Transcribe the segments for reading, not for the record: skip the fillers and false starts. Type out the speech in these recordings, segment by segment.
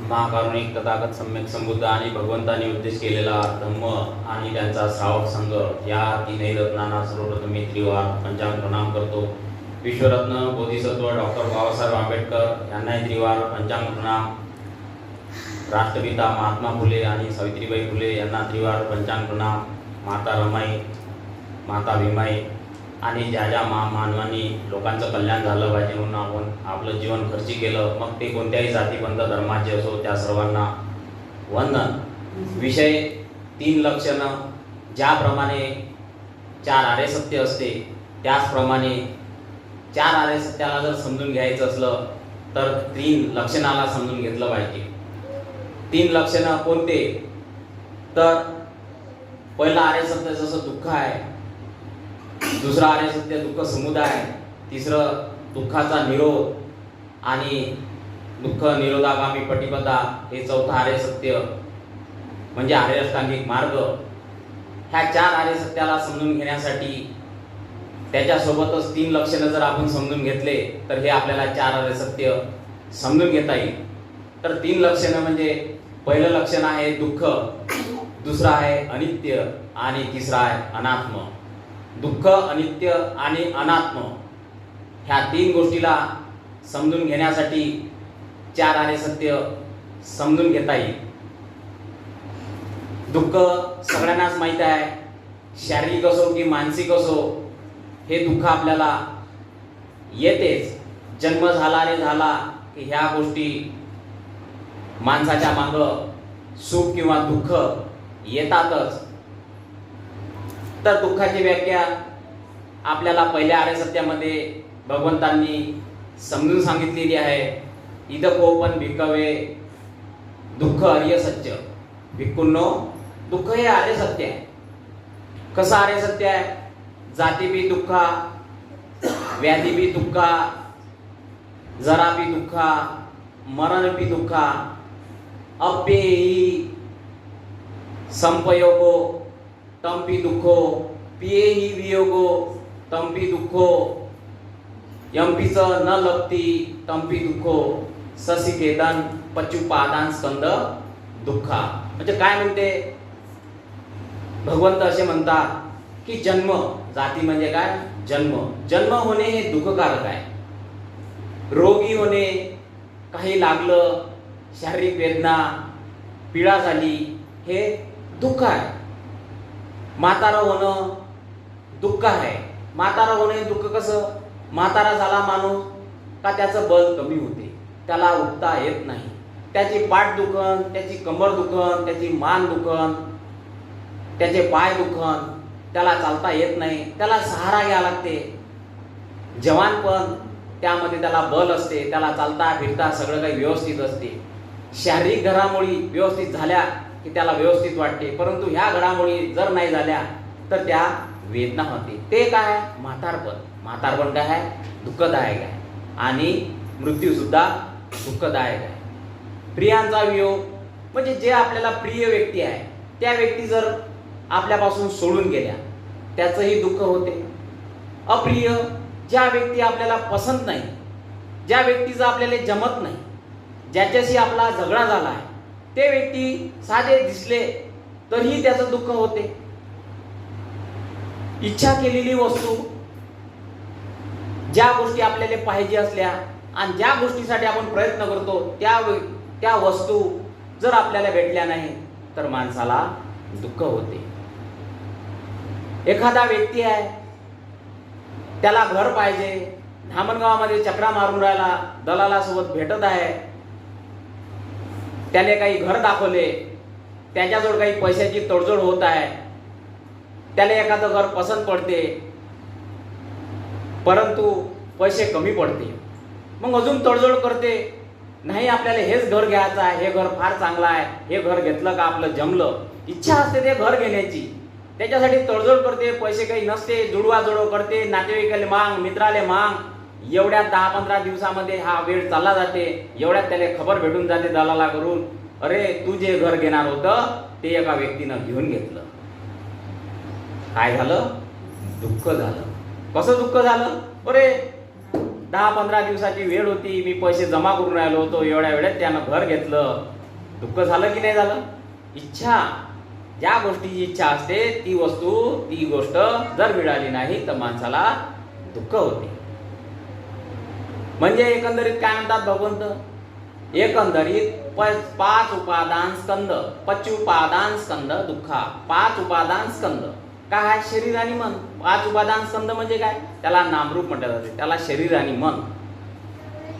महाकारुणिक तथागत सम्यक संबुद्ध आणि भगवंतांनी उद्देश केलेला धम्म आणि त्यांचा श्रावक संघ या तीनही रत्नांना सर्वप्रथम मी त्रिवार पंचांग प्रणाम करतो. विश्वरत्न बोधिसत्व डॉक्टर बाबासाहेब आंबेडकर यांनाही त्रिवार पंचांग प्रणाम. राष्ट्रपिता महात्मा फुले आणि सावित्रीबाई फुले यांना त्रिवार पंचांग प्रणाम. माता रमाई, माता भीमाई आणि ज्या मानवांनी लोकांचं कल्याण झालं पाहिजे म्हणून आपण आपलं जीवन खर्ची केलं, मग ते कोणत्याही जातीपंथ धर्माचे असो, त्या सर्वांना वंदन. विषय 3 लक्षणं. ज्याप्रमाणे 4 आर्य सत्य असते त्याचप्रमाणे 4 आर्य सत्याला जर समजून घ्यायचं असलं तर 3 लक्षणाला समजून घेतलं पाहिजे. 3 लक्षणं कोणते? तर पहिलं आर्य सत्य जसं दुःख आहे, दुसरं आर्य सत्य दुःख समुदाय, तिसरं दुःखाचा निरोध आणि दुःख निरोधागामी पटिपदा, हे चौथं आर्य सत्य म्हणजे आर्य अष्टांगिक मार्ग. ह्या 4 आर्य सत्याला समजून घेण्यासाठी त्याच्यासोबतच 3 लक्षणं जर आपण समजून घेतले तर हे आपल्याला 4 आर्य सत्य समजून घेता येईल. तर 3 लक्षणं म्हणजे पहिलं लक्षण आहे दुःख, दुसरं आहे अनित्य आणि तिसरं आहे अनात्म. दुःख, अनित्य आणि अनात्म ह्या 3 गोष्टीला समजून घेण्यासाठी 4 आर्य सत्य समजून घेता येईल. दुःख सगळ्यांनाच माहीत आहे, शारीरिक असो की मानसिक असो, हे दुःख आपल्याला येतेच. जन्म झाला रे झाला की ह्या गोष्टी माणसाच्या मागं सुख किंवा दुःख येतातच. तर दुःखाची व्याख्या आपल्याला पहिल्या आर्य सत्यामध्ये भगवंतांनी समजून सांगितलेली आहे. इदकोपन भिकवे दुःख आर्य सत्य. भिक्खूंनो, दुःख हे आर्य सत्य आहे. कसं आर्य सत्य आहे? जाती बी दुःखा, व्याधी बी दुःखा, जरा बी दुःखा, मरण बी दुःखा, अप्येही संपयोगो तंपी दुःखो, पियेही वियोगो तंपी दुःखो, यंपीच न लपती तंपी दुःखो, ससिकेदन पचुपादान स्कंद दुःखा. म्हणजे काय म्हणते भगवंत? असे म्हणतात की जन्म, जाती म्हणजे काय? जन्म होणे हे दुःखकारक आहे. रोगी होणे, काही लागलं, शारीरिक वेदना, पीडा झाली, हे दुःख आहे. म्हातारा होणं दुःख आहे. म्हातारा होणे दुःख कसं? म्हातारा झाला माणूस का त्याचं बल कमी होते, त्याला उठता येत नाही, त्याची पाठ दुखन, त्याची कंबर दुखन, त्याची मान दुखन, त्याचे पाय दुखन, त्याला चालता येत नाही, त्याला सहारा घ्यावा लागते. जवानपण, त्यामध्ये त्याला बल असते, त्याला चालता फिरता सगळं काही व्यवस्थित असते. शारीरिक घडामोडी व्यवस्थित झाल्या की त्याला व्यवस्थित वाटते, परंतु ह्या घडामोडी जर नाही झाल्या तर त्या वेदना होते. ते काय? म्हातारपण. म्हातारपण काय आहे? दुःखदायक आहे आणि मृत्यू सुद्धा दुःखदायक आहे. प्रियांचा वियोग म्हणजे जे आपल्याला प्रिय व्यक्ती आहे त्या व्यक्ती जर आपल्यापासून सोडून गेल्या त्याचंही दुःख होते. अप्रिय, ज्या व्यक्ती आपल्याला पसंत नाही, ज्या व्यक्तीचं आपल्याला जमत नाही, ज्याच्याशी आपला झगडा झाला आहे, ते व्यक्ती साधे दिसले तरीही त्याचं दुःख होते. इच्छा केलेली वस्तू, ज्या गोष्टी आपल्याला पाहिजे असल्या आणि ज्या गोष्टीसाठी आपण प्रयत्न करतो त्या वस्तू जर आपल्याला भेटल्या नाही तर माणसाला दुःख होते. एखादा व्यक्ती आहे, त्याला घर पाहिजे, धामणगावामध्ये चक्रा मारून राहिला, दलालासोबत भेटत आहे, त्याने काही घर दाखवले, त्याच्याजवळ काही पैशाची तडजोड होत आहे, त्याला एखादं घर पसंत पडते, परंतु पैसे कमी पडते, मग अजून तडजोड करते. नाही, आपल्याला हेच घर घ्यायचं आहे, हे घर फार चांगलं आहे, हे घर घेतलं का आपलं जमलं. इच्छा असते ते घर घेण्याची, त्याच्यासाठी तडजोड करते, पैसे काही नसते, जुडवाजुडव करते, नातेवाईकाले मांग, मित्राले मांग. एवढ्या 10-15 दिवसामध्ये हा वेळ चालला जाते. एवढ्यात त्याला खबर भेटून जाते दलाला करून, अरे तू जे घर घेणार होतं ते एका व्यक्तीनं घेऊन घेतलं. काय झालं? दुःख झालं. कसं दुःख झालं? अरे 10-15 दिवसाची वेळ होती, मी पैसे जमा करून राहिलो होतो, एवढ्या वेळेत त्यानं घर घेतलं, दुःख झालं की नाही झालं? इच्छा, ज्या गोष्टीची इच्छा असते ती वस्तू, ती गोष्ट जर मिळाली नाही तर माणसाला दुःख होते. म्हणजे एकंदरीत काय म्हणतात भगवंत? एकंदरीत 5 उपादान स्कंद, पचुपादान स्कंद दुःखा. 5 उपादान स्कंद काय? शरीर आणि मन. 5 उपादान स्कंद म्हणजे काय? त्याला नामरूप म्हटलं जाते, त्याला शरीर आणि मन.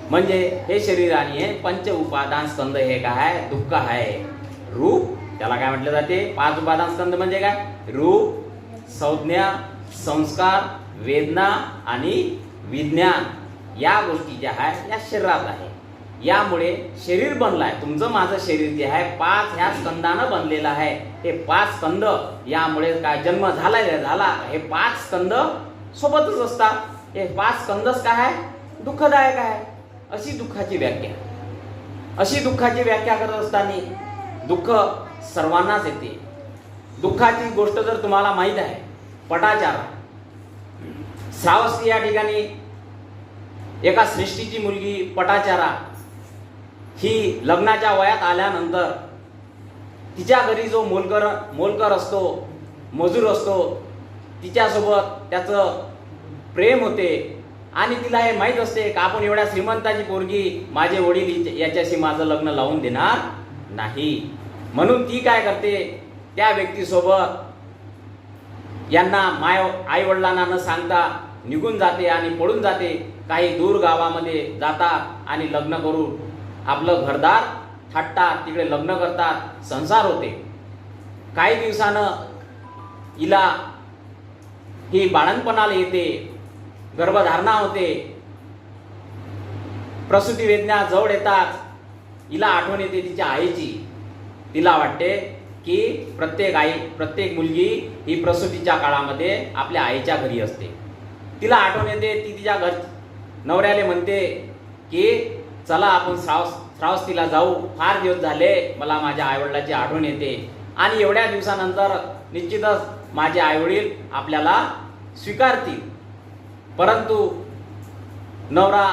म्हणजे हे शरीर आणि हे पंच उपादान स्कंद हे काय? दुःख आहे. रूप, त्याला काय म्हटलं जाते? 5 उपादान स्कंद म्हणजे काय? रूप, संज्ञा, संस्कार, वेदना आणि विज्ञान या गोष्टी ज्या आहेत या शरीरात आहे. यामुळे शरीर बनलाय. तुमचं माझं शरीर जे आहे 5 ह्या स्कंदानं बनलेलं आहे. हे 5 स्कंद यामुळे काय जन्म झाला, हे 5 स्कंद सोबतच असतात. हे 5 स्कंदच काय आहे? दुःखदायक आहे. अशी दुःखाची व्याख्या. अशी दुःखाची व्याख्या करत असताना दुःख सर्वांनाच येते. दुःखाची गोष्ट जर तुम्हाला माहीत आहे, पटाचार, श्रावस्ती या ठिकाणी एका श्रेष्ठीची मुलगी पटाचारा ही लग्नाच्या वयात आल्यानंतर तिच्या घरी जो मोलकर असतो, मजूर असतो, तिच्यासोबत त्याचं प्रेम होते आणि तिला हे माहीत असते की आपण एवढ्या श्रीमंताची पोरगी, माझे वडील याच्याशी माझं लग्न लावून देणार नाही. म्हणून ती काय करते? त्या व्यक्तीसोबत यांना आई वडिलांना न सांगता निघून जाते आणि पळून जाते. काही दूर गावामध्ये जातात आणि लग्न करून आपलं घरदार थाटतात, तिकडे लग्न करतात, संसार होते. काही दिवसानं हिला ही बाळंतपणाला येते, गर्भधारणा होते, प्रसूती वेदना जवळ येतात. हिला आठवण येते तिच्या आईची. तिला वाटते की प्रत्येक मुलगी ही प्रसूतीच्या काळामध्ये आपल्या आईच्या घरी असते. तिला आठवण येते. ती तिच्या नवऱ्याला म्हणते की चला आपण श्रावस्तीला जाऊ, फार दिवस झाले, मला माझ्या आईवडिलाची आठवण येते. आणि एवढ्या दिवसानंतर निश्चितच माझे आईवडील आपल्याला स्वीकारतील. परंतु नवरा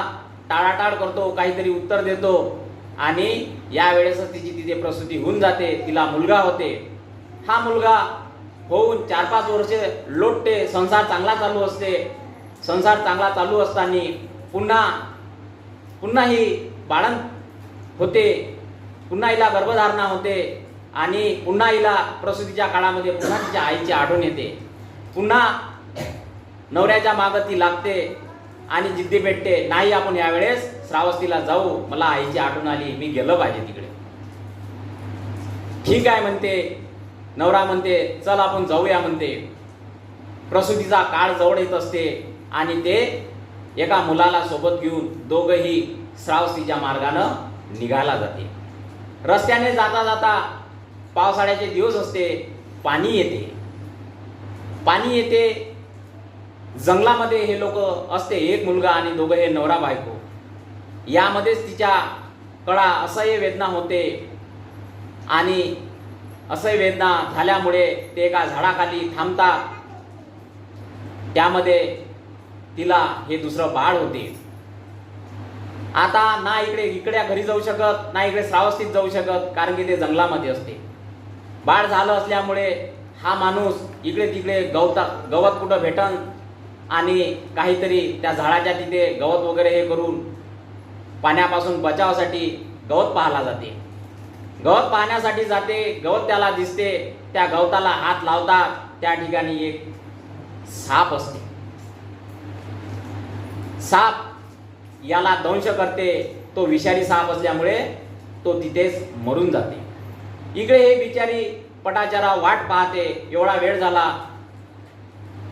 टाळाटाळ करतो, काहीतरी उत्तर देतो आणि यावेळेसच तिथे प्रसूती होऊन जाते. तिला मुलगा होते. हा मुलगा होऊन 4-5 वर्ष लोटते. संसार चांगला चालू असते. संसार चांगला चालू असताना पुन्हा ही बाळंत होते, पुन्हा हिला गर्भधारणा होते आणि पुन्हा हिला प्रसूतीच्या काळामध्ये पुन्हा तिच्या आईची आठवण येते. पुन्हा नवऱ्याच्या मागं ती लागते आणि जिद्दी पेटते, नाही आपण यावेळेस श्रावस्तीला जाऊ, मला आईची आठवण आली, मी गेलं पाहिजे तिकडे. ठीक आहे म्हणते. नवरा म्हणते चल आपण जाऊया म्हणते. प्रसूतीचा काळ जवळ येत असते आणि ते एका मुलाला सोबत घेऊन दोघंही श्रावस्तीच्या मार्गानं निघायला जाते. रस्त्याने जाता जाता पावसाळ्याचे दिवस असते, पाणी येते. जंगलामध्ये हे लोक असते, एक मुलगा आणि दोघं हे नवरा बायको. यामध्येच तिच्या कळा असह्य वेदना होते आणि असह्य वेदना झाल्यामुळे ते एका झाडाखाली थांबतात. त्यामध्ये तिला हे दुसरं बाळ होते. आता ना इकडे घरी जाऊ शकत, ना इकडे श्रावस्तीत जाऊ शकत, कारण की ते जंगलामध्ये असते. बाळ झालं असल्यामुळे हा माणूस इकडे तिकडे गवत कुठं भेटन आणि काहीतरी त्या झाडाच्या तिथे गवत वगैरे हे करून पाण्यापासून बचावासाठी गवत पाहायला जाते. गवत पाहण्यासाठी जाते. गवत त्याला दिसते. त्या गवताला हात लावतात. त्या ठिकाणी एक साप असते. साप याला दंश करते. तो विषारी साप असल्यामुळे तो तिथेच मरून जाते. इकडे हे बिचारी पटाचारा वाट पाहते. एवढा वेळ झाला,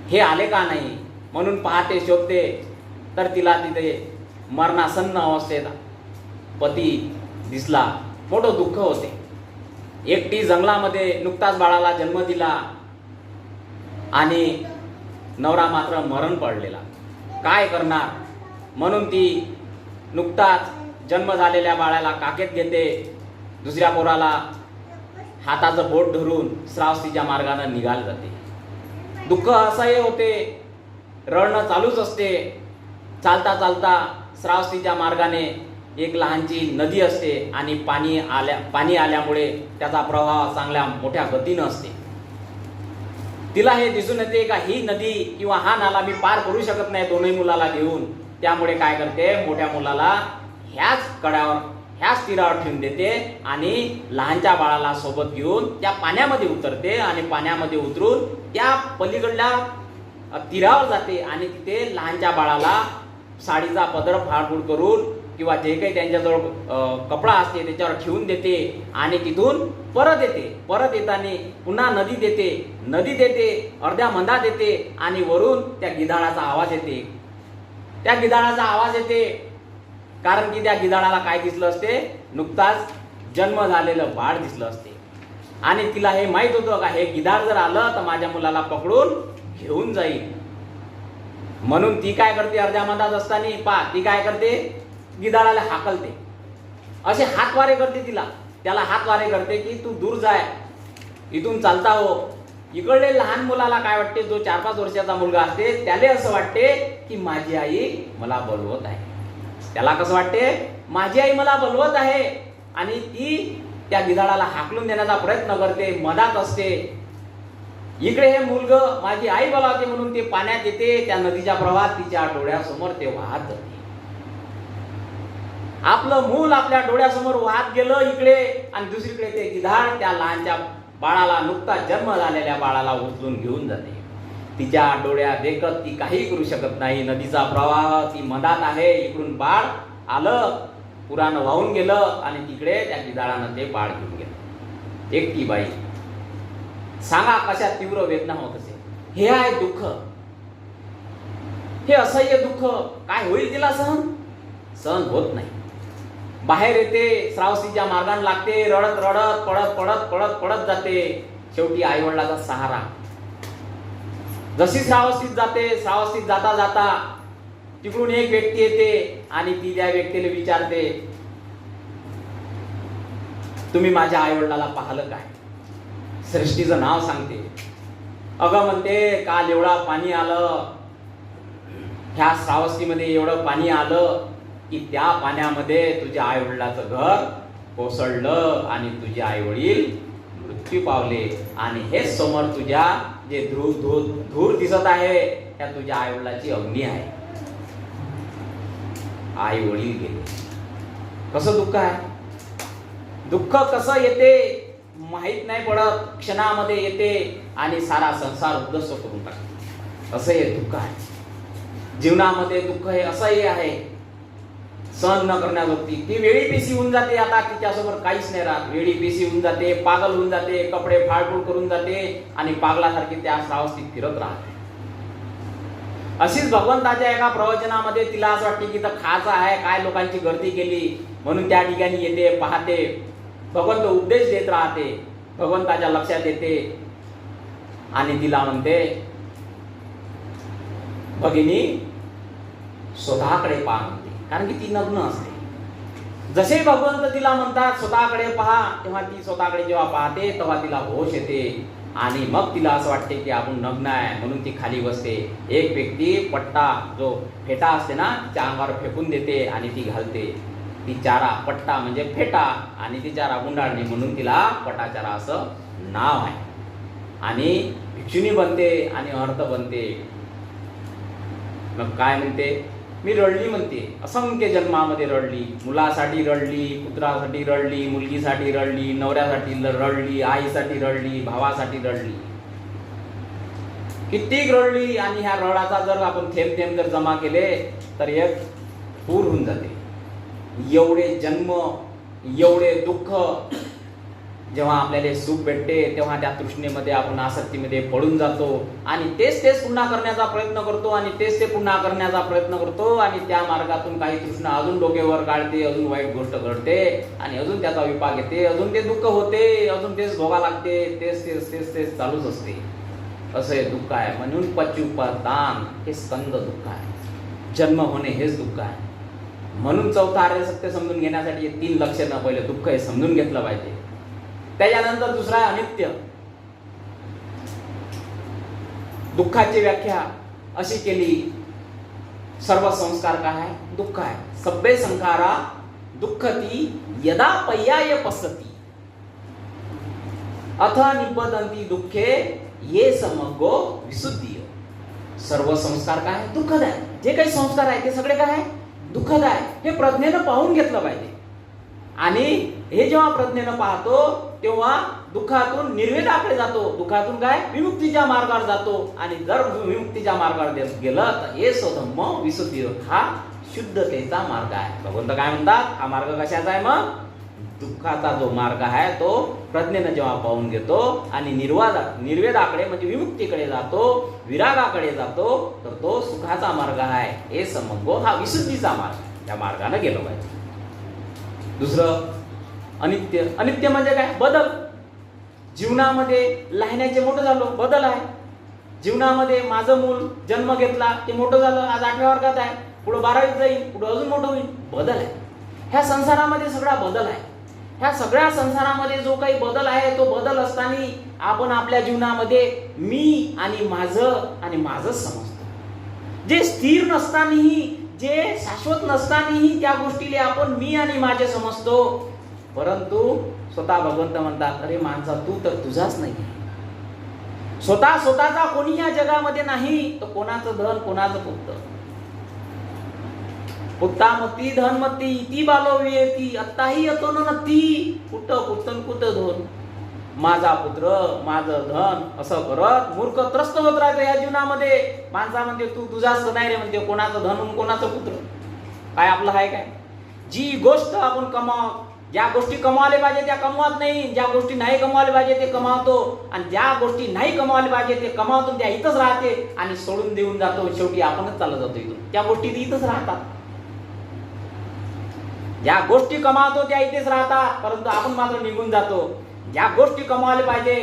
हे आले का नाही म्हणून पाहते, शोधते. तर तिला तिथे मरणासन्न अवस्थेत पती दिसला. मोठं दुःख होते. एकटी जंगलामध्ये नुकताच बाळाला जन्म दिला आणि नवरा मात्र मरण पडलेला. काय करणार म्हणून ती नुकताच जन्म झालेल्या बाळाला काकेत घेते. दुसऱ्या पोराला हाताचं बोट धरून श्रावस्तीच्या मार्गाने निघाले जाते. दुःख असह्य होते. रडणं चालूच असते. चालता चालता श्रावस्तीच्या मार्गाने एक लहानची नदी असते आणि पाणी आल्यामुळे त्याचा प्रवाह चांगल्या मोठ्या गतीनं असते. तिला हे दिसून येते का ही नदी किंवा हा नाला मी पार करू शकत नाही दोन्ही मुलाला घेऊन. त्यामुळे काय करते, मोठ्या मुलाला ह्याच कड्यावर ह्याच तीरावर ठेवून देते आणि लहानच्या बाळाला सोबत घेऊन त्या पाण्यामध्ये उतरते आणि पाण्यामध्ये उतरून त्या पलीकडल्या तीरावर जाते आणि तिथे लहानच्या बाळाला साडीचा पदर फाडफूड करून किंवा जे काही त्यांच्याजवळ कपडा असते त्याच्यावर ठेवून देते आणि तिथून परत येते. परत येताना पुन्हा नदी देते अर्ध्या मंदा देते आणि वरून त्या गिधाडाचा आवाज येते. त्या गिधाडाचा आवाज येते कारण की त्या गिधाडाला काय दिसलं असते, नुकताच जन्म झालेलं बाळ दिसलं असते आणि तिला हे माहित होतं का हे गिधाड जर आलं तर माझ्या मुलाला पकडून घेऊन जाईल. म्हणून ती काय करते, अर्ध्या मंदात असताना ती काय करते, गिधाडाला हाकलते, असे हातवारे करते त्याला हातवारे करते की तू दूर जाय, इथून चालता हो. इकडे लहान मुलाला काय वाटते, जो 4-5 वर्षाचा मुलगा असते त्याला असं वाटते की माझी आई मला बोलवत आहे. त्याला कसं वाटते, माझी आई मला बोलवत आहे आणि ती त्या गिधाडाला हाकलून देण्याचा प्रयत्न करते, मधात असते. इकडे हे मुलगं माझी आई बोलावते म्हणून ते पाण्यात येते. त्या नदीच्या प्रवाहात तिच्या डोळ्यासमोर ते वाहत जाते. आपलं मूल आपल्या डोळ्यासमोर वाहत गेलं इकडे आणि दुसरीकडे ते गिधाड त्या लहानच्या बाळाला, नुकताच जन्म झालेल्या बाळाला उचलून घेऊन जाते. तिच्या डोळ्या देखत ती काही करू शकत नाही. नदीचा प्रवाह ती मधात आहे. इकडून बाळ आलं, पुरानं वाहून गेलं आणि तिकडे त्या गिधाडानं ते बाळ घेऊन गेलं. एकटी बाई. सांगा कशा तीव्र वेदना होत असेल. हे आहे दुःख, हे असह्य दुःख. काय होईल तिला सहन होत नाही. बाहेर येते, श्रावस्तीच्या मार्गाने लागते, रडत रडत पडत जाते. शेवटी आई वडिलाचा सहारा. जशी श्रावस्तीत जाते, श्रावस्तीत जाता जाता तिकडून एक व्यक्ती येते आणि ती त्या व्यक्तीला विचारते, तुम्ही माझ्या आई वडिलाला पाहिलं काय? सृष्टीचं नाव सांगते. अगं म्हणते, काल एवढा पाणी आलं, ह्या श्रावस्तीमध्ये एवढं पाणी आलं की त्या पाण्यामध्ये तुझ्या आई वडिलाचं घर कोसळलं आणि तुझे आई वडील मृत्यू पावले. आणि हे समोर तुझ्या जे धूर दिसत आहे त्या तुझ्या आई वडिलाची अग्नी आहे. आई वडील गेले. कसं दुःख आहे. दुःख कसं येते माहित नाही पडत, क्षणामध्ये येते आणि सारा संसार उद्ध्वस्त करून टाकते. असं हे दुःख आहे. जीवनामध्ये दुःख हे असंही आहे, सहन न करण्याजोगती. ती वेळी पेशी होऊन जाते. आता तिच्यासमोर काहीच नाही राहत. वेळी पेशी होऊन जाते, पागल होऊन जाते, कपडे फाडफूड करून जाते आणि पागलासारखी त्या श्रावस्तीत फिरत राहते. अशीच भगवंताच्या एका प्रवचनामध्ये तिला असं वाटते की तर खायचं आहे, काय लोकांची गर्दी केली म्हणून त्या ठिकाणी येते, पाहते. भगवंत उपदेश देत राहते, भगवंताच्या लक्षात येते आणि तिला म्हणते, भगिनी स्वतःकडे पहा म्हणते, कारण की ती नग्न असते. जसे भगवंत तिला म्हणतात स्वतःकडे पहा, तेव्हा ती स्वतःकडे जेव्हा पाहते तेव्हा तिला होश येते आणि मग तिला असं वाटते की आपण नग्न आहे म्हणून ती खाली बसते. एक व्यक्ती पट्टा, जो फेटा असते ना, तिच्या अंगावर फेकून देते आणि ती घालते. ती चारा, पट्टा म्हणजे फेटा आणि ती चारा गुंडाळणे म्हणून तिला पटाचारा असं नाव आहे. आणि भिक्षुणी बनते आणि अर्थ बनते. मग काय म्हणते, मी रडली म्हणते, असंख्य जन्मामध्ये रडली. मुलासाठी रडली, पुत्रासाठी रडली, मुलगीसाठी रडली, नवऱ्यासाठी रडली, आईसाठी रडली, भावासाठी रडली, कित्येक रडली. आणि ह्या रडाचा जर आपण थेंब थेंब जर जमा केले तर एक पूर होऊन जाते. एवढे जन्म, एवढे दुःख, जेव्हा आपल्याला सुख भेटते तेव्हा त्या तृष्णेमध्ये आपण आसक्तीमध्ये पडून जातो आणि तेच पुन्हा करण्याचा प्रयत्न करतो आणि तेच ते पुन्हा करण्याचा प्रयत्न करतो आणि त्या मार्गातून काही तृष्णा अजून डोक्यावर काढते, अजून वाईट गोष्ट घडते आणि अजून त्याचा विपाक येते, अजून ते दुःख होते, अजून तेच भोगा लागते, तेच चालूच असते. असं हे दुःख आहे. म्हणून पच्युपदान हे स्कंद दुःख आहे. जन्म होणे हेच दुःख आहे. म्हणून चौथा आर्य सत्य समजून घेण्यासाठी 3 लक्षणं, पहिले दुःख हे समजून घेतलं पाहिजे. त्याच्यानंतर दुसरा आहे अनित्य. दुःखाची व्याख्या अशी केली, सर्व संस्कार काय आहे, दुःख आहे. सब्बे संखारा दुःखती यदा पर्याय पसती अथ निपतंती दुःखे ये समग्गो विसुद्धीय. सर्व संस्कार काय आहे? दुःखद आहे. जे काही संस्कार आहे ते सगळे काय आहे? दुःखद आहे. हे प्रज्ञेनं पाहून घेतलं पाहिजे. आणि हे जेव्हा प्रज्ञेनं पाहतो तेव्हा दुःखातून निर्वेदाकडे जातो. दुःखातून काय? विमुक्तीच्या मार्गावर जातो. आणि जर विमुक्तीच्या मार्गावर गेलं तर हे धम्म विसुद्धीय, हा शुद्धतेचा मार्ग आहे. भगवंत काय म्हणतात? हा मार्ग कशाचा आहे? मग दुःखाचा जो मार्ग आहे तो प्रज्ञेनं जेव्हा पाहून घेतो आणि निर्वेदाकडे म्हणजे विमुक्तीकडे जातो, विरागाकडे जातो, तर तो सुखाचा मार्ग आहे. हे समग्गो, हा विसुद्धीचा मार्ग. त्या मार्गाने गेलो पाहिजे. दुसरं अनित्य. अनित्य म्हणजे काय? बदल. जीवनामध्ये लहानाचे मोठं झालो, बदल आहे. जीवनामध्ये माझं मूल जन्म घेतला, ते मोठं झालं, आज 8व्या वर्गात आहे, पुढे 12वीत जाईल, पुढे अजून मोठं होईल. बदल आहे. ह्या संसारामध्ये सगळा बदल आहे. ह्या सगळ्या संसारामध्ये जो काही बदल आहे तो बदल असताना आपण आपल्या जीवनामध्ये मी आणि माझं समजतो. जे स्थिर नसतानाही, जे शाश्वत नसतानाही त्या गोष्टीले आपण मी आणि माझे समजतो. परंतु स्वतः भगवंत म्हणतात, अरे माणसा तू तर तुझाच नाही. स्वतःचा कोणी या जगामध्ये नाही, तर कोणाचं धन कोणाचं पुत्र. पुत्तामती धनमती इति बालो वियेती अत्ताही अतो न नती कुट पुत्तन कुट धन. माझा पुत्र, माझं धन, असं करत मूर्ख त्रस्त होत राहतो या जीवनामध्ये. माणसा म्हणते तू तुझाच नाही रे, म्हणते कोणाचं धन कोणाचं पुत्र. काय आपलं आहे काय? जी गोष्ट आपण ज्या गोष्टी कमावले पाहिजे त्या कमवत नाही, ज्या गोष्टी नाही कमावले पाहिजे ते कमावतो, आणि ज्या गोष्टी नाही कमावले पाहिजे ते कमावतो त्या इथंच राहते आणि सोडून देऊन जातो. शेवटी आपणच चालत जातो इथून. त्या गोष्टी इथंच राहतात. ज्या गोष्टी कमावतो त्या इथेच राहतात, परंतु आपण मात्र निघून जातो. ज्या गोष्टी कमावले पाहिजे,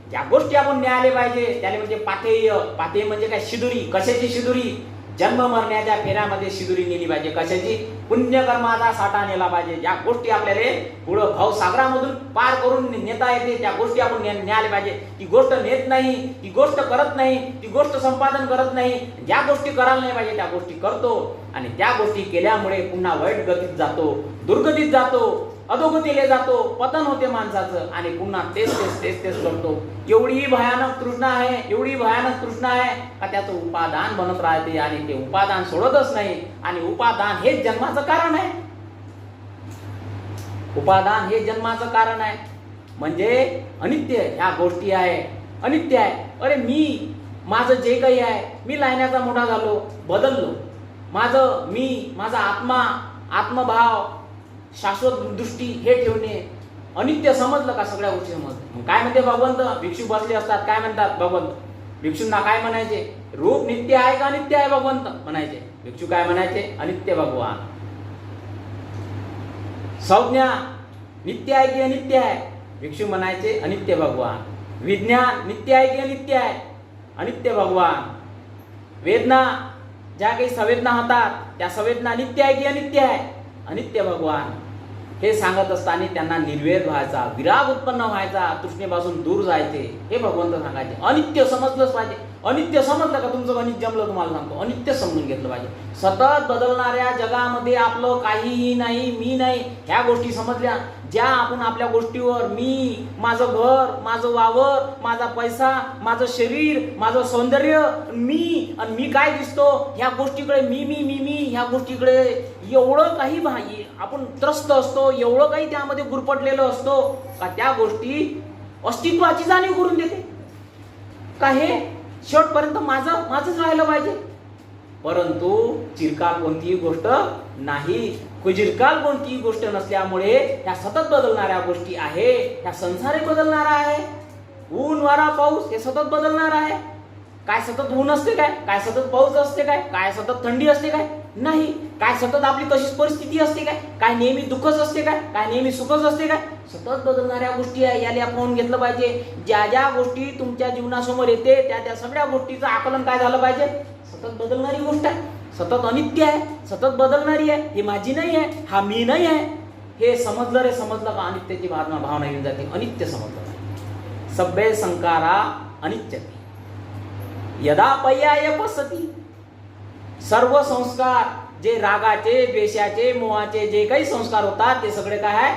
ज्या गोष्टी आपण न्यायले पाहिजे त्याला म्हणजे पाथेय. पाथेय म्हणजे काय? शिदुरी. कशाची शिदुरी? जन्म मरण्याच्या फेऱ्यामध्ये शिदुरी नेली पाहिजे. कशाची? पुण्यकर्माचा साठा नेला पाहिजे. ज्या गोष्टी आपल्याला पुढं भावसागरामधून पार करून नेता येते त्या गोष्टी आपण न्यायला पाहिजे. ती गोष्ट नेत नाही, ती गोष्ट करत नाही, ती गोष्ट संपादन करत नाही. ज्या गोष्टी करायला नाही पाहिजे त्या गोष्टी करतो, आणि त्या गोष्टी केल्यामुळे पुन्हा वाईट गतीत जातो, दुर्गतीत जातो, अधोगतीला जातो, पतन होते माणसाचं, आणि पुन्हा तेच करतो. एवढी भयानक तृष्णा आहे, एवढी भयानक तृष्णा आहे का त्याचं उपादान बनत राहते आणि ते उपादान सोडतच नाही. आणि उपादान हेच जन्माचं कारण आहे. उपादान हे जन्माचं कारण आहे. म्हणजे अनित्य ह्या गोष्टी आहे, अनित्य आहे. अरे माझं जे काही आहे, मी लहानाचा मोठा झालो, बदललो. माझा आत्मभाव, शाश्वत दृष्टी हे ठेवणे अनित्य समजलं का? सगळ्या गोष्टी समजलं. काय म्हणते भगवंत? भिक्षू बसले असतात, काय म्हणतात भगवंत? भिक्षूंना काय म्हणायचे? रूप नित्य आहे का अनित्य आहे भगवंत म्हणायचे. भिक्षू काय म्हणायचे? अनित्य भगवान. संज्ञा नित्य आहे की अनित्य आहे? भिक्षू म्हणायचे अनित्य भगवान. विज्ञान नित्य आहे की अनित्य आहे? अनित्य भगवान. वेदना, ज्या काही संवेदना होतात त्या संवेदना नित्य आहे की अनित्य आहे? अनित्य भगवान. हे सांगत असताना त्यांना निर्वेद व्हायचा, विराग उत्पन्न व्हायचा, तृष्णेपासून दूर जायचे. हे भगवंत सांगायचे. अनित्य समजलंच पाहिजे. अनित्य समजलं का तुमचं गणित जमलं? तुम्हाला सांगतो, अनित्य समजून घेतलं पाहिजे. सतत बदलणाऱ्या जगामध्ये आपलं काहीही नाही, मी नाही, ह्या गोष्टी समजल्या. ज्या आपण आपल्या गोष्टीवर मी, माझं घर, माझं वावर, माझा पैसा, माझं शरीर, माझं सौंदर्य, आणि मी काय दिसतो ह्या गोष्टीकडे, मी ह्या गोष्टीकडे एवढं काही आपण त्रस्त असतो, एवढं काही त्यामध्ये गुरफटलेलं असतो का त्या गोष्टी अस्तित्वाची जाणीव करून देते का हे शेवटपर्यंत माझंच राहिलं पाहिजे. परंतु चिरकाल कोणतीही गोष्ट नाही. चिरकाल कोणतीही गोष्ट नसल्यामुळे ह्या सतत बदलणाऱ्या गोष्टी आहे. ह्या संसारही बदलणारा आहे. ऊन वारा पाऊस हे सतत बदलणार आहे. काय सतत ऊन असते काय? काय सतत पाऊस असते काय? काय सतत थंडी असते काय? नाही. काय सतत आपली तशीच परिस्थिती असते काय? काय नेहमी दुःखच असते काय? काय नेहमी सुखच असते काय? सतत बदलणाऱ्या गोष्टी आहे. याला आपण घेतलं पाहिजे. ज्या ज्या गोष्टी तुमच्या जीवनासमोर येते त्या सगळ्या गोष्टीचं आकलन काय झालं पाहिजे? सतत बदलणारी गोष्ट आहे, सतत अनित्य आहे, सतत बदलणारी आहे. ही माझी नाही आहे, हा मी नाही आहे. हे समजलं का अनित्याची भावना येऊन जाते. अनित्य समजलं. सभ्य संकारा अनित्यती यदा पर्याय पसती. सर्व संस्कार जे रागाचे, द्वेषाचे, मोहाचे जे काही संस्कार होतात ते सगळे काय आहे,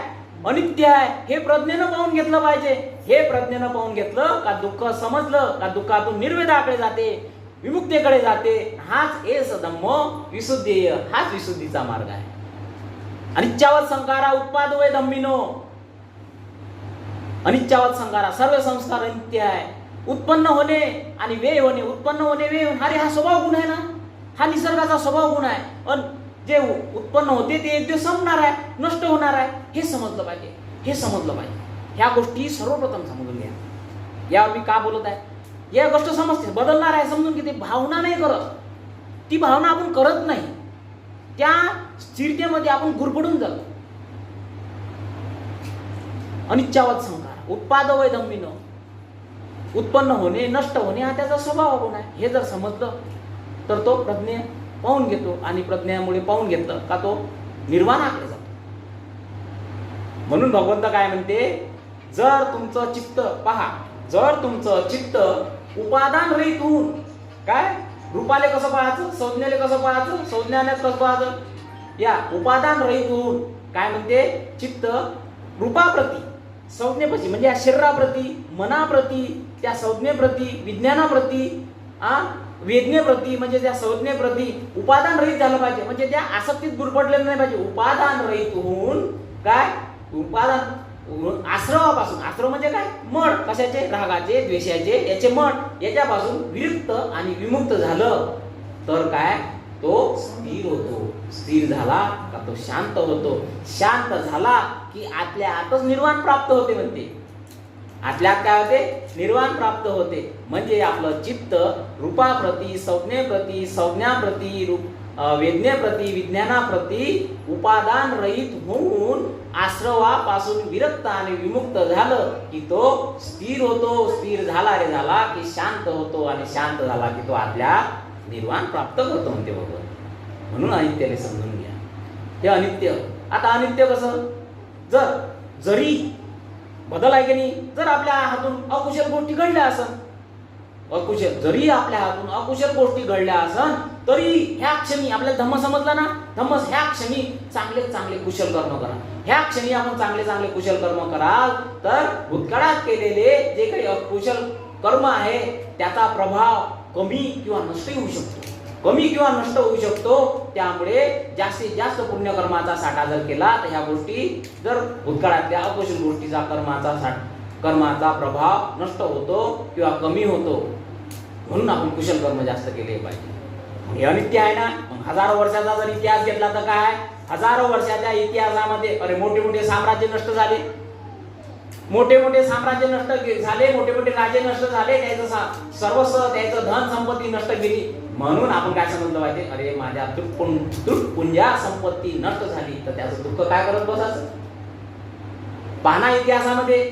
अनित्य आहे. हे प्रज्ञेनं पाहून घेतलं पाहिजे. हे प्रज्ञेनं पाहून घेतलं का दुःख समजलं का दुःखातून निर्वेदाकडे जाते, विमुक्तीकडे जाते. हाच एस धम्म विशुद्धी, हाच विशुद्धीचा मार्ग आहे. अनित्यावत संकारा उत्पाद वय धम्मिनो. अनित्यावत संकारा, सर्व संस्कार अनित्य आहे. उत्पन्न होणे आणि व्यय होणे, उत्पन्न होणे व्यय होणे, अरे हा स्वभाव गुण आहे ना, हा निसर्गाचा स्वभाव गुण आहे. पण जे उत्पन्न होते ते एक दिवस संपणार आहे, नष्ट होणार आहे. हे समजलं पाहिजे, हे समजलं पाहिजे. ह्या गोष्टी सर्वप्रथम समजून घ्या. यावर मी का बोलत आहे, या गोष्ट समजते, बदलणार आहे समजून की ते भावना नाही करत, ती भावना आपण करत नाही, त्या स्थिरतेमध्ये आपण गुरफडून जातो. अनित्यावत संकार उत्पाद वय धम्मिनो, उत्पन्न होणे नष्ट होणे हा त्याचा स्वभाव गुण आहे. हे जर समजलं तर तो प्रज्ञे पाहून घेतो आणि प्रज्ञेमुळे पाहून घेतलं का तो निर्वाणाकडे जातो. म्हणून भगवंत काय म्हणते, जर तुमचं चित्त पहा, जर तुमचं चित्त उपादान रहित होऊन, काय रूपाले कसं पाहायचं, संज्ञाले कसं पाहायचं, संज्ञाने कसं पाहायचं, या उपादान रहित होऊन काय म्हणते, चित्त रूपाप्रती, संज्ञेप्रती म्हणजे या शरीराप्रती, मनाप्रती, त्या संज्ञेप्रती, विज्ञानाप्रती, वेदनेप्रती म्हणजे त्या संज्ञेप्रती उपादान रहित झालं पाहिजे. म्हणजे त्या आसक्तीत गुरफटलेलं नाही पाहिजे. उपादान रहित होऊन काय, उपादान आश्रवापासून, आश्रव म्हणजे काय, मळ, कशाचे, रागाचे, द्वेषाचे, याचे मळ, याच्यापासून विरक्त आणि विमुक्त झालं तर काय, तो स्थिर होतो. स्थिर झाला का तो शांत होतो. शांत झाला की आतल्या आतच निर्वाण प्राप्त होते. म्हणते आतल्यात काय होते, निर्वाण प्राप्त होते. म्हणजे आपलं चित्त रूपाप्रती, संज्ञेप्रती, संज्ञाप्रती, वेदनेप्रती, विज्ञानाप्रती उपादान रहित होऊन आश्रवापासून विरक्त आणि विमुक्त झालं की तो स्थिर होतो. स्थिर झाला रे झाला की शांत होतो आणि शांत झाला की तो आतल्या निर्वाण प्राप्त करतो म्हणते बरोबर. म्हणून अनित्याने समजून घ्या. हे अनित्य, आता अनित्य कसं, जरी बदल आहे की नाही, जर आपल्या हातून अकुशल गोष्टी घडल्या असन, जरी आपल्या हातून अकुशल गोष्टी घडल्या असन तरी ह्या क्षणी आपल्याला धम्म समजला ना, धम्म ह्या क्षणी चांगले चांगले कुशल कर्म करा. ह्या क्षणी आपण चांगले चांगले कुशल कर्म कराल तर भूतकाळात केलेले जे काही अकुशल कर्म आहे त्याचा प्रभाव कमी किंवा नष्ट होऊ शकतो, कमी किंवा नष्ट होऊ शकतो. त्यामुळे जास्तीत जास्त पुण्यकर्माचा साठा जर केला तर ह्या गोष्टी, जर भूतकाळातल्या अकुशल गोष्टीचा कर्माचा प्रभाव नष्ट होतो किंवा कमी होतो. म्हणून आपण कुशल कर्म जास्त केले पाहिजे. हे अनित्य आहे ना. मग हजारो वर्षाचा जर इतिहास घेतला तर काय, हजारो वर्षाच्या इतिहासामध्ये अरे मोठे मोठे साम्राज्य नष्ट झाले, मोठे मोठे साम्राज्य नष्ट झाले, मोठे मोठे राजे नष्ट झाले, त्याचं सर्वस्व, त्याचं धन संपत्ती नष्ट केली. म्हणून आपण काय समजलं पाहिजे, अरे माझ्या तुटपुंजा संपत्ती नष्ट झाली तर त्याचं दुःख काय करत बसायचं. पाहना इतिहासामध्ये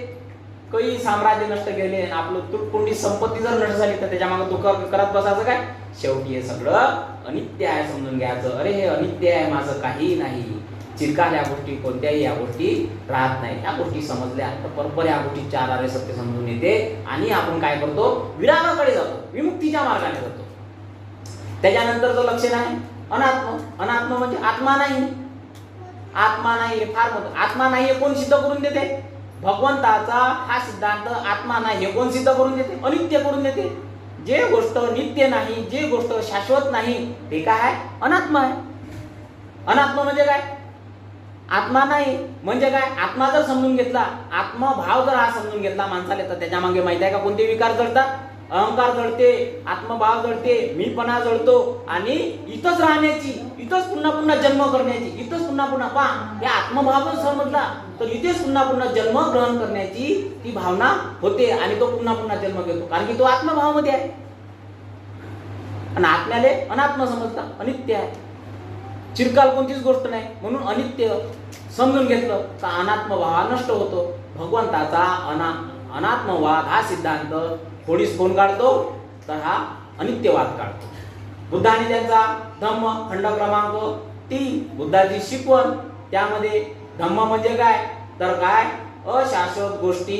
काही साम्राज्य नष्ट गेले, आपलं तुटपुंजी संपत्ती जर नष्ट झाली तर त्याच्या मागे दुःख करत बसायचं काय. शेवटी हे सगळं अनित्य आहे समजून घ्यायचं. अरे हे अनित्य आहे, माझं काही नाही. चिरकाल या गोष्टी, कोणत्याही या गोष्टी राहत नाही. या गोष्टी समजल्या तर बरोबर या गोष्टी चार आरे सत्य समजून येते आणि आपण काय करतो, विरागाकडे जातो, विमुक्तीच्या मार्गाने जातो. त्याच्यानंतरचं लक्षण आहे अनात्म. अनात्म म्हणजे आत्मा नाही. आत्मा नाही हे फार मोठं. आत्मा नाही हे कोण सिद्ध करून देते, भगवंताचा हा सिद्धांत. आत्मा नाही हे कोण सिद्ध करून देते, अनित्य करून देते. जे गोष्ट नित्य नाही, जे गोष्ट शाश्वत नाही ते काय आहे, अनात्मा आहे. अनात्मा म्हणजे काय, आत्मा नाही म्हणजे काय, आत्मा जर समजून घेतला, आत्मभाव जर हा समजून घेतला माणसाला तर त्याच्या मागे माहिती आहे का कोणते विकार जळतात. अहंकार जळते, आत्मभाव जळते, मीपणा जळतो आणि इथंच राहण्याची, इथंच पुन्हा पुन्हा जन्म करण्याची, इथंच पुन्हा पुन्हा पहा या आत्मभाव समजला तर इथेच पुन्हा पुन्हा जन्म ग्रहण करण्याची ती भावना होते आणि तो पुन्हा पुन्हा जन्म घेतो, कारण की तो आत्मभाव मध्ये आहे. आणि आत्म्याले अनात्म समजता, अनित्य आहे, चिरकाल कोणतीच गोष्ट नाही. म्हणून अनित्य समजून घेतलं का अनात्मभाव नष्ट होतो. भगवंताचा अनात्मवाद हा सिद्धांत थोडीच कोण काढतो तर हा अनित्यवाद काढतो. बुद्धाने त्यांचा धम्म खंड क्रमांक 3 बुद्धाची शिकवण, त्यामध्ये धम्म म्हणजे काय तर काय, अशाश्वत गोष्टी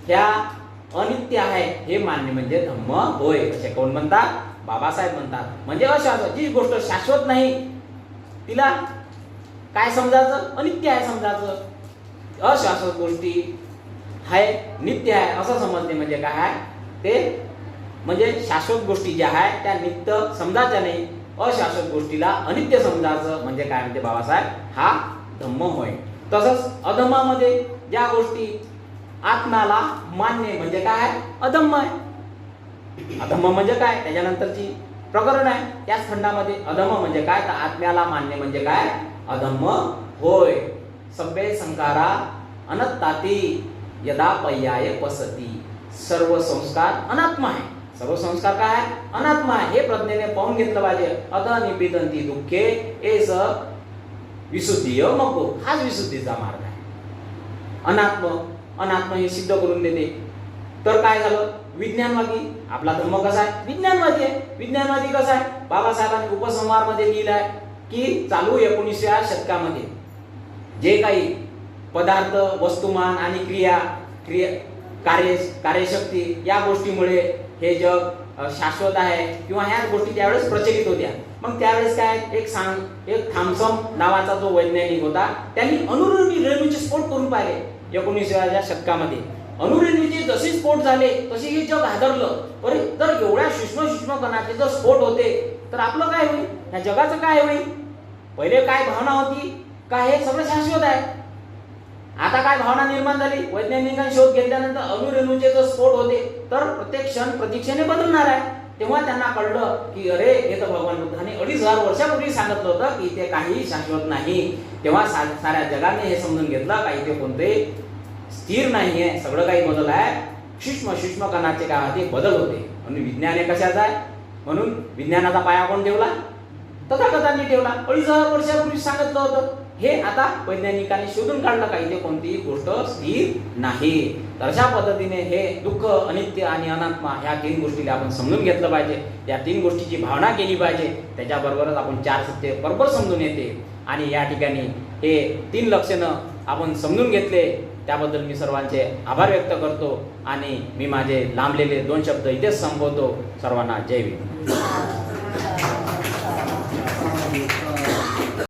ह्या अनित्य आहे हे मान्य म्हणजे धम्म होय. असे कोण म्हणतात, बाबासाहेब म्हणतात. म्हणजे अशाश्वत जी गोष्ट शाश्वत नाही, तिला काय समजायचं? अनित्य आहे समजायचं. अशाश्वत गोष्टी आहे नित्य आहे असं समजणे म्हणजे काय आहे? ते म्हणजे शाश्वत गोष्टी ज्या आहेत त्या नित्य समजायच्या नाही, अशाश्वत गोष्टीला अनित्य समजायचं म्हणजे काय म्हणते बाबासाहेब? हा धम्म होय. तसंच अधम्मामध्ये ज्या गोष्टी आत्म्याला मान्य म्हणजे काय आहे? अधम्म आहे. अधम्म म्हणजे काय? त्याच्यानंतरची प्रकरण आहे त्याच खंडामध्ये. अधम्म म्हणजे काय? तर आत्म्याला मान्य म्हणजे काय? अधम्म होय. सभ्य संकारा अनत्ताती यदा पर्याय पसती. सर्व संस्कार अनात्मा आहे. सर्व संस्कार काय आहे? अनात्मा आहे. हे प्रज्ञेने पाहून घेतलं पाहिजे. अथ निबिदंती दुःखे एस विशुद्धी मग्गो. हाच विशुद्धीचा मार्ग आहे. अनात्म हे सिद्ध करून देते. तर काय झालं? विज्ञानवादी आपला धर्म कसा आहे? विज्ञानवादी आहे. विज्ञानवादी कसा आहे? बाबासाहेबांनी उपसंहार मध्ये लिहिलं आहे की चालू 19व्या शतकामध्ये जे काही पदार्थ, वस्तुमान आणि क्रिया कार्यशक्ती या गोष्टीमुळे हे जग शाश्वत आहे किंवा ह्या गोष्टी त्यावेळेस प्रचलित होत्या. मग त्यावेळेस काय एक थॉम्सन नावाचा जो वैज्ञानिक होता त्यांनी अणुरेणूचे स्फोट करून पाहिले 19व्या शतकामध्ये. अणुरेणूचे जसे स्फोट झाले तसे हे जग हादरलं. अरे तर एवढ्या सूक्ष्म कणाचे जर स्फोट होते तर आपलं काय होईल? ह्या जगाचं काय होईल? पहिले काय भावना होती का हे सगळं शाश्वत आहे. आता काय भावना निर्माण झाली? वैज्ञानिकांनी शोध घेतल्यानंतर अणुरेणूचे जर स्फोट होते तर प्रत्येक क्षण प्रतीक्षेने बदलणार आहे. तेव्हा त्यांना कळलं की अरे हे तर भगवान बुद्धाने 2500 वर्षापूर्वी सांगितलं होतं की इथे काही शाश्वत नाही. तेव्हा साऱ्या जगाने हे समजून घेतलं का इथे कोणते स्थिर नाही आहे, सगळं काही बदल आहे. सूक्ष्म कणाचे काय होते? बदल होते. आणि विज्ञान हे कशाचं आहे? म्हणून विज्ञानाचा पाया कोण ठेवला? तथागतांनी ठेवला. 2500 वर्षापूर्वी सांगितलं होतं. हे आता वैज्ञानिकांनी शोधून काढलं का इथे कोणतीही गोष्ट स्थिर नाही. तर अशा पद्धतीने हे दुःख, अनित्य आणि अनात्मा ह्या 3 गोष्टीला आपण समजून घेतलं पाहिजे. या 3 गोष्टीची भावना केली पाहिजे. त्याच्याबरोबरच आपण 4 सत्य बरोबर समजून येते. आणि या ठिकाणी हे 3 लक्षणं आपण समजून घेतले त्याबद्दल मी सर्वांचे आभार व्यक्त करतो आणि मी माझे लांबलेले 2 शब्द इथेच संपवतो. सर्वांना जय भीम.